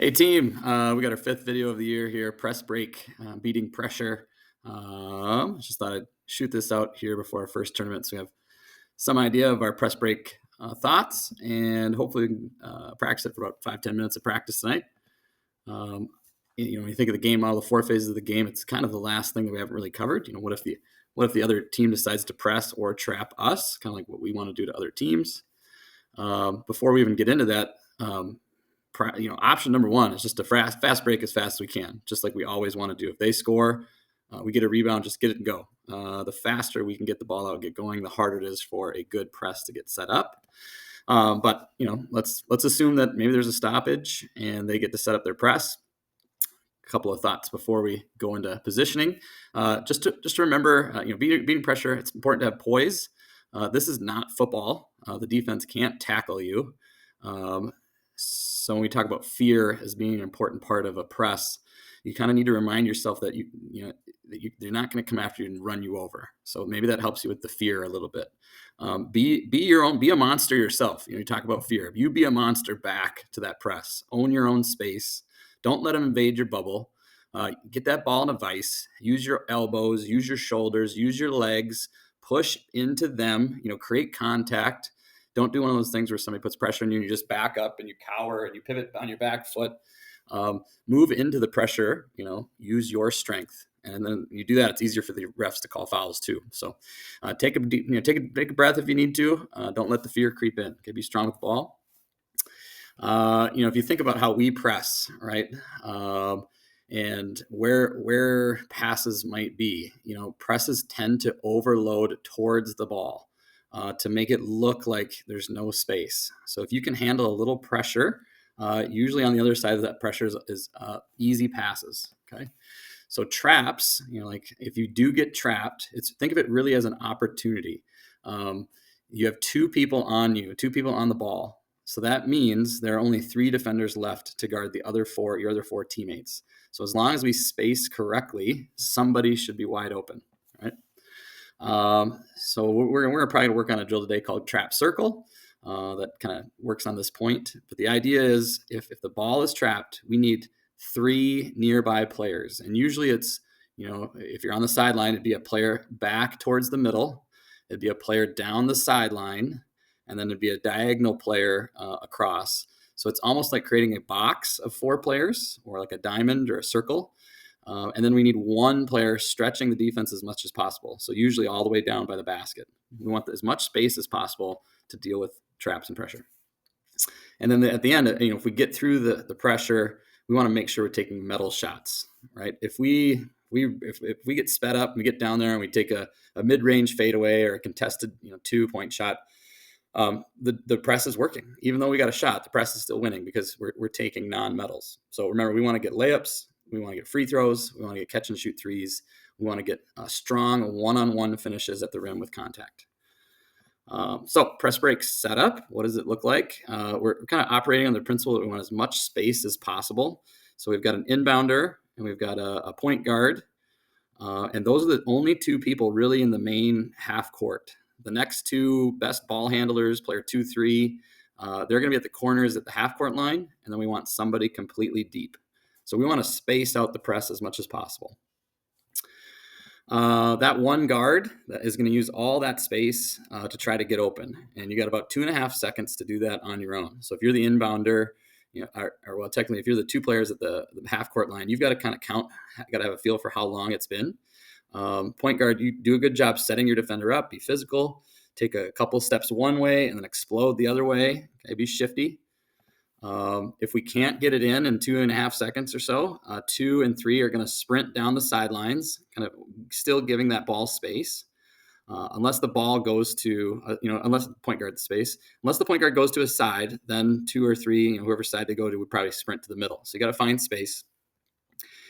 Hey team, we got our fifth video of the year here, press break, beating pressure. Just thought I'd shoot this out here before our first tournament so we have some idea of our press break thoughts, and hopefully we can practice it for about 5-10 minutes of practice tonight. When you think of the game model, the four phases of the game, it's kind of the last thing that we haven't really covered. What if the other team decides to press or trap us, kind of like what we want to do to other teams. Before we even get into that, option number one is just to fast break as fast as we can, just like we always want to do. If they score, we get a rebound, just get it and go. The faster we can get the ball out, get going, the harder it is for a good press to get set up. But let's assume that maybe there's a stoppage and they get to set up their press. A couple of thoughts before we go into positioning. Just to remember, beating pressure, it's important to have poise. This is not football. The defense can't tackle you. So when we talk about fear as being an important part of a press, you kind of need to remind yourself that they're not going to come after you and run you over. So maybe that helps you with the fear a little bit. Be a monster yourself. You talk about fear. You be a monster back to that press. Own your own space. Don't let them invade your bubble. Get that ball in a vise. Use your elbows. Use your shoulders. Use your legs. Push into them. Create contact. Don't do one of those things where somebody puts pressure on you and you just back up and you cower and you pivot on your back foot. Move into the pressure, use your strength. And then you do that, it's easier for the refs to call fouls too. So take a breath if you need to. Don't let the fear creep in. Okay, be strong with the ball. If you think about how we press, right? And where passes might be, presses tend to overload towards the ball. To make it look like there's no space. So if you can handle a little pressure, usually on the other side of that pressure is easy passes. Okay. So traps, like if you do get trapped, think of it really as an opportunity. You have two people on the ball. So that means there are only 3 defenders left to guard your other 4 teammates. So as long as we space correctly, somebody should be wide open, right? So we're probably going to work on a drill today called trap circle that kind of works on this point. But the idea is if the ball is trapped, we need 3 nearby players. And usually it's, if you're on the sideline, it'd be a player back towards the middle. It'd be a player down the sideline. And then it'd be a diagonal player across. So it's almost like creating a box of 4 players or like a diamond or a circle. And then we need 1 player stretching the defense as much as possible. So usually all the way down by the basket. We want as much space as possible to deal with traps and pressure. And then at the end, if we get through the pressure, we want to make sure we're taking metal shots, right? If we get sped up and we get down there and we take a mid-range fadeaway or a contested 2-point shot, the press is working. Even though we got a shot, the press is still winning because we're taking non-metals. So remember, we want to get layups. We want to get free throws. We want to get catch and shoot threes. We want to get strong one-on-one finishes at the rim with contact. So press break setup, what does it look like? We're kind of operating on the principle that we want as much space as possible. So we've got an inbounder and we've got a point guard. And those are the only 2 people really in the main half court. The next 2 best ball handlers, player 2, 3, they're going to be at the corners at the half court line. And then we want somebody completely deep. So we want to space out the press as much as possible. That 1 guard that is going to use all that space to try to get open. And you got about 2.5 seconds to do that on your own. So if you're the inbounder, technically if you're the 2 players at the half court line, you've got to kind of count, got to have a feel for how long it's been. Point guard, you do a good job setting your defender up, be physical, take a couple steps one way and then explode the other way. Okay, be shifty. If we can't get it in 2.5 seconds or so, 2 and 3 are going to sprint down the sidelines, kind of still giving that ball space. Unless the ball goes to, unless the point guard goes to a side, then 2 or 3, whoever side they go to would probably sprint to the middle. So you got to find space.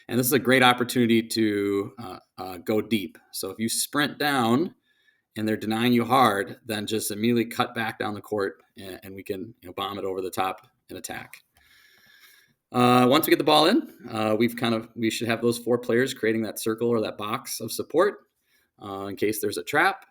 And this is a great opportunity to go deep. So if you sprint down and they're denying you hard, then just immediately cut back down the court and we can bomb it over the top and attack. Once we get the ball in, we should have those 4 players creating that circle or that box of support in case there's a trap.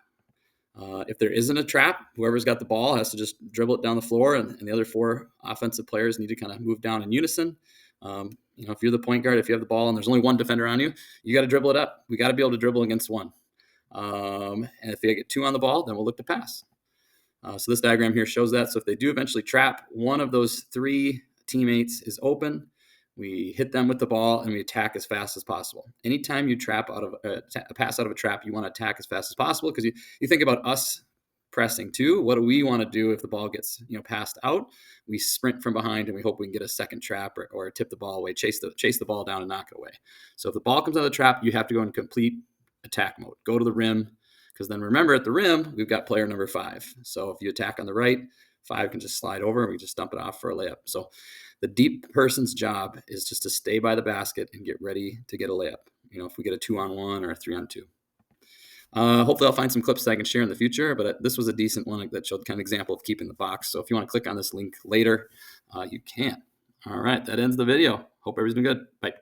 If there isn't a trap, whoever's got the ball has to just dribble it down the floor, and the other 4 offensive players need to kind of move down in unison. If you're the point guard, if you have the ball and there's only one defender on you, you got to dribble it up. We got to be able to dribble against one. And if they get two on the ball, then we'll look to pass. So this diagram here shows that. So if they do eventually trap, one of those three teammates is open. We hit them with the ball and we attack as fast as possible. Anytime you trap out of a pass out of a trap, you want to attack as fast as possible, because you think about us pressing too. What do we want to do if the ball gets passed out? We sprint from behind and we hope we can get a second trap or tip the ball away, chase the ball down and knock it away. So if the ball comes out of the trap, you have to go in complete attack mode. Go to the rim, because then remember, at the rim we've got player number 5. So if you attack on the right, 5 can just slide over and we just dump it off for a layup. So the deep person's job is just to stay by the basket and get ready to get a layup. If we get a 2-on-1 or a 3-on-2. Hopefully I'll find some clips that I can share in the future, but this was a decent one that showed kind of example of keeping the box. So if you want to click on this link later, you can. All right, that ends the video. Hope everybody's been good. Bye.